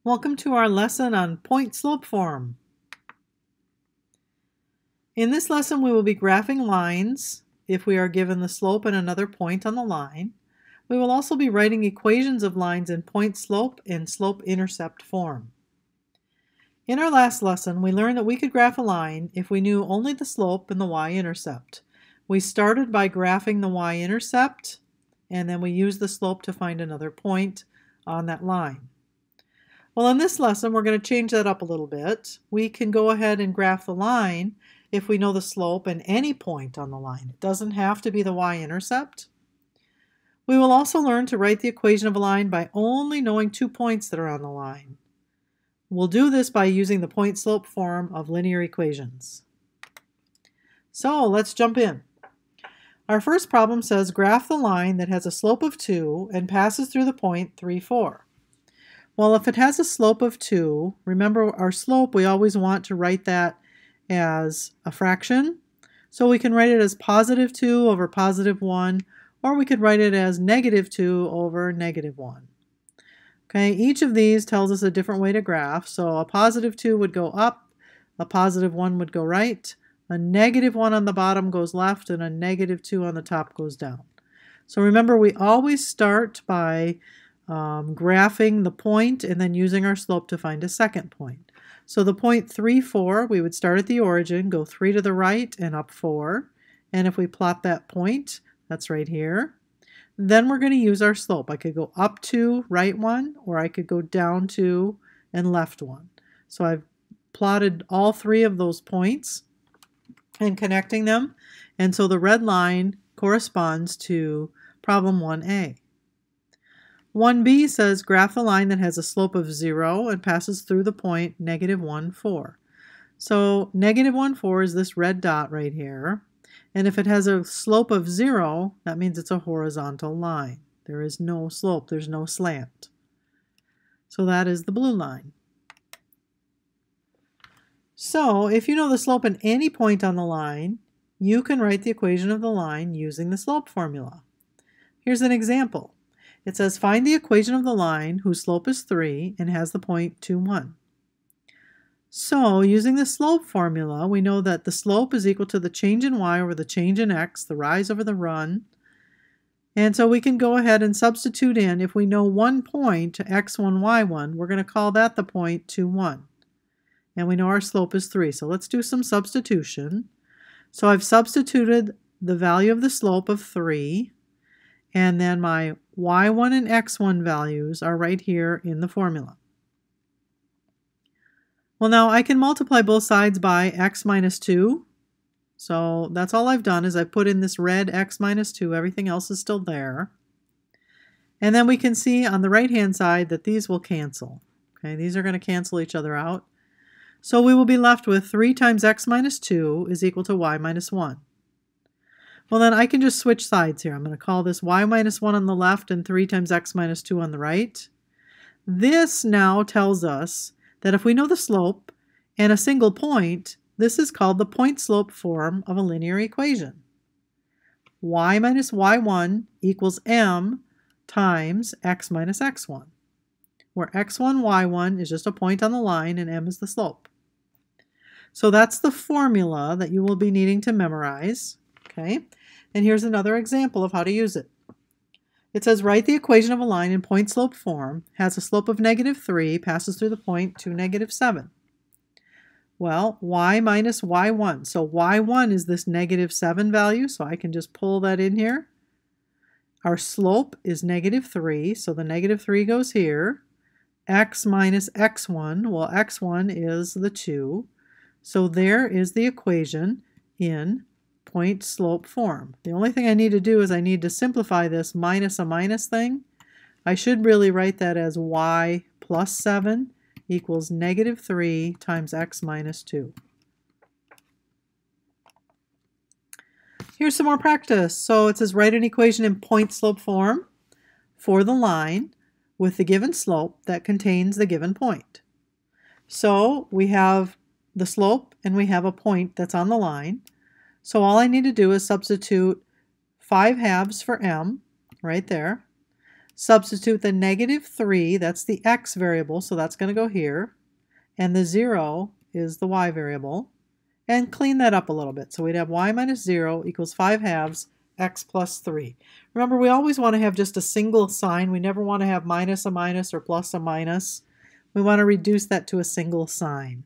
Welcome to our lesson on point-slope form. In this lesson, we will be graphing lines if we are given the slope and another point on the line. We will also be writing equations of lines in point-slope and slope-intercept form. In our last lesson, we learned that we could graph a line if we knew only the slope and the y-intercept. We started by graphing the y-intercept, and then we used the slope to find another point on that line. Well, in this lesson, we're going to change that up a little bit. We can go ahead and graph the line if we know the slope and any point on the line. It doesn't have to be the y-intercept. We will also learn to write the equation of a line by only knowing 2 points that are on the line. We'll do this by using the point-slope form of linear equations. So let's jump in. Our first problem says graph the line that has a slope of 2 and passes through the point 3, 4. Well, if it has a slope of 2, remember our slope, we always want to write that as a fraction. So we can write it as positive 2 over positive 1, or we could write it as negative 2 over negative 1. Okay, each of these tells us a different way to graph. So a positive 2 would go up, a positive 1 would go right, a negative 1 on the bottom goes left, and a negative 2 on the top goes down. So remember, we always start by graphing the point and then using our slope to find a second point. So the point 3, 4, we would start at the origin, go 3 to the right and up 4. And if we plot that point, that's right here, then we're going to use our slope. I could go up 2, right 1, or I could go down 2 and left 1. So I've plotted all 3 of those points and connecting them. And so the red line corresponds to problem 1a. 1b says graph a line that has a slope of 0 and passes through the point negative 1, 4. So negative 1, 4 is this red dot right here. And if it has a slope of 0, that means it's a horizontal line. There is no slope, there's no slant. So that is the blue line. So if you know the slope at any point on the line, you can write the equation of the line using the slope formula. Here's an example. It says find the equation of the line whose slope is 3 and has the point 2, 1. So using the slope formula, we know that the slope is equal to the change in y over the change in x, the rise over the run. And so we can go ahead and substitute in, if we know one point, x1, y1, we're going to call that the point 2, 1. And we know our slope is 3. So let's do some substitution. So I've substituted the value of the slope of 3. And then my y1 and x1 values are right here in the formula. Well, now I can multiply both sides by x minus 2. So that's all I've done is I've put in this red x minus 2. Everything else is still there. And then we can see on the right-hand side that these will cancel. Okay, these are going to cancel each other out. So we will be left with 3 times x minus 2 is equal to y minus 1. Well, then I can just switch sides here. I'm going to call this y minus 1 on the left and 3 times x minus 2 on the right. This now tells us that if we know the slope and a single point, this is called the point-slope form of a linear equation. Y minus y1 equals m times x minus x1, where x1, y1 is just a point on the line and m is the slope. So that's the formula that you will be needing to memorize. Okay, and here's another example of how to use it. It says write the equation of a line in point-slope form, has a slope of negative 3, passes through the point 2, negative 7. Well, y minus y1. So y1 is this negative 7 value, so I can just pull that in here. Our slope is negative 3, so the negative 3 goes here. X minus x1, well, x1 is the 2. So there is the equation in point-slope form. The only thing I need to do is I need to simplify this minus a minus thing. I should really write that as y plus 7 equals negative 3 times x minus 2. Here's some more practice. So it says write an equation in point-slope form for the line with the given slope that contains the given point. So we have the slope and we have a point that's on the line. So all I need to do is substitute 5 halves for m right there. Substitute the negative 3, that's the x variable, so that's going to go here, and the 0 is the y variable, and clean that up a little bit. So we'd have y minus 0 equals 5 halves x plus 3. Remember, we always want to have just a single sign. We never want to have minus a minus or plus a minus. We want to reduce that to a single sign.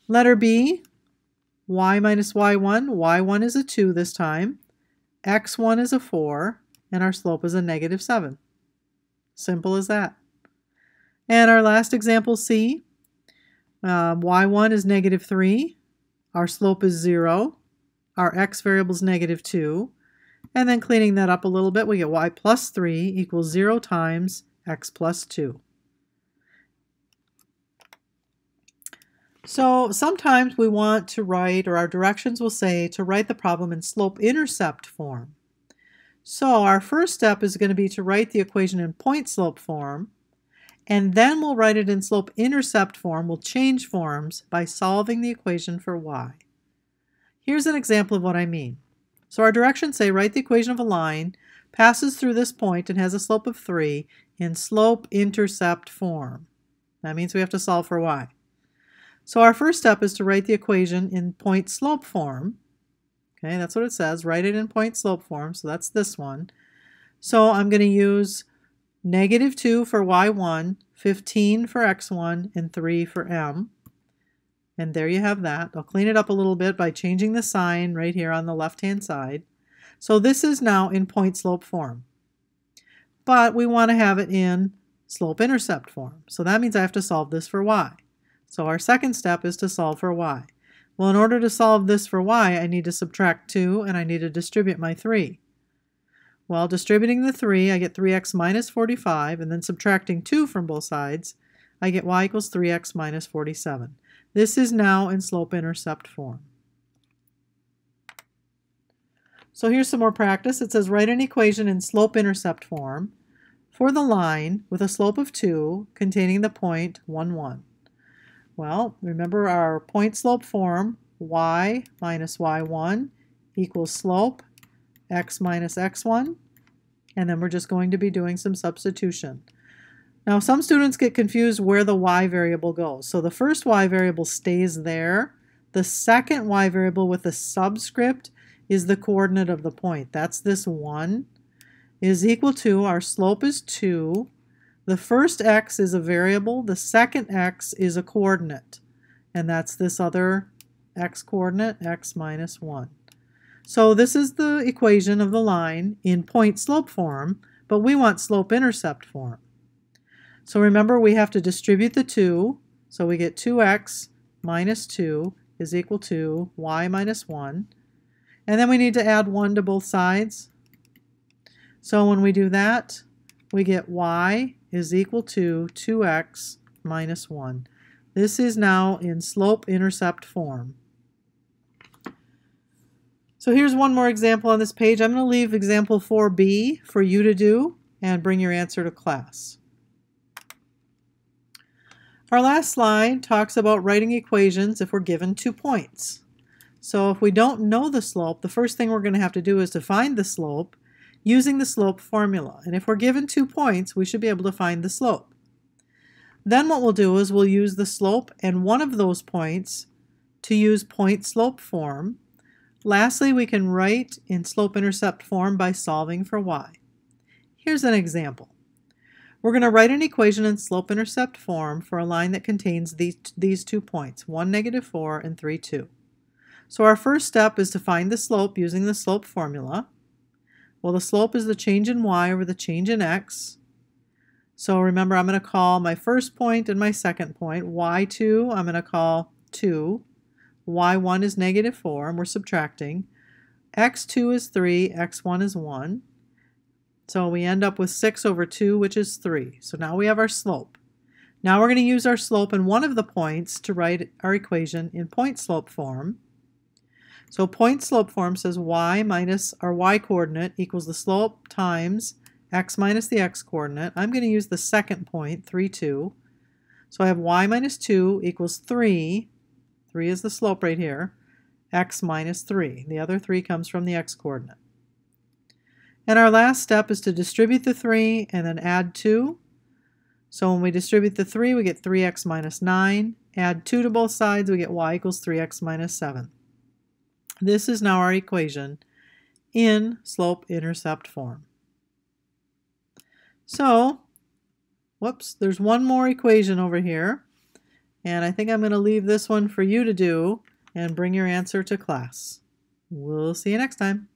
Letter B, y minus y1. y1 is a 2 this time. x1 is a 4. And our slope is a negative 7. Simple as that. And our last example, C, y1 is negative 3. Our slope is 0. Our x variable is negative 2. And then cleaning that up a little bit, we get y plus 3 equals 0 times x plus 2. So sometimes we want to write, or our directions will say, to write the problem in slope-intercept form. So our first step is going to be to write the equation in point-slope form, and then we'll write it in slope-intercept form. We'll change forms by solving the equation for y. Here's an example of what I mean. So our directions say write the equation of a line, passes through this point, and has a slope of 3 in slope-intercept form. That means we have to solve for y. So our first step is to write the equation in point-slope form. Okay, that's what it says. Write it in point-slope form, so that's this one. So I'm going to use negative 2 for y1, 15 for x1, and 3 for m. And there you have that. I'll clean it up a little bit by changing the sign right here on the left-hand side. So this is now in point-slope form. But we want to have it in slope-intercept form. So that means I have to solve this for y. So our second step is to solve for y. Well, in order to solve this for y, I need to subtract 2, and I need to distribute my 3. Well, distributing the 3, I get 3x minus 45, and then subtracting 2 from both sides, I get y equals 3x minus 47. This is now in slope-intercept form. So here's some more practice. It says write an equation in slope-intercept form for the line with a slope of 2 containing the point 1, 1. Well, remember our point-slope form, y minus y1 equals slope x minus x1, and then we're just going to be doing some substitution. Now, some students get confused where the y variable goes. So the first y variable stays there. The second y variable with the subscript is the coordinate of the point. That's this 1 is equal to, our slope is 2. The first x is a variable, the second x is a coordinate, and that's this other x coordinate, x minus 1. So this is the equation of the line in point-slope form, but we want slope-intercept form. So remember, we have to distribute the 2, so we get 2x minus 2 is equal to y minus 1, and then we need to add 1 to both sides. So when we do that, we get y is equal to 2x minus 1. This is now in slope-intercept form. So here's one more example on this page. I'm going to leave example 4b for you to do and bring your answer to class. Our last slide talks about writing equations if we're given 2 points. So if we don't know the slope, the first thing we're going to have to do is to find the slope using the slope formula. And if we're given 2 points, we should be able to find the slope. Then what we'll do is we'll use the slope and one of those points to use point-slope form. Lastly, we can write in slope-intercept form by solving for y. Here's an example. We're going to write an equation in slope-intercept form for a line that contains these 2 points, 1, negative 4, and 3, 2. So our first step is to find the slope using the slope formula. Well, the slope is the change in y over the change in x. So remember, I'm going to call my first point and my second point. y2, I'm going to call 2. y1 is negative 4, and we're subtracting. x2 is 3, x1 is 1. So we end up with 6 over 2, which is 3. So now we have our slope. Now we're going to use our slope in one of the points to write our equation in point-slope form. So point-slope form says y minus our y coordinate equals the slope times x minus the x coordinate. I'm going to use the second point, 3, 2. So I have y minus 2 equals 3. 3 is the slope right here. X minus 3. The other 3 comes from the x coordinate. And our last step is to distribute the 3 and then add 2. So when we distribute the 3, we get 3x minus 9. Add 2 to both sides, we get y equals 3x minus 7. This is now our equation in slope-intercept form. So, whoops, there's one more equation over here. And I think I'm going to leave this one for you to do and bring your answer to class. We'll see you next time.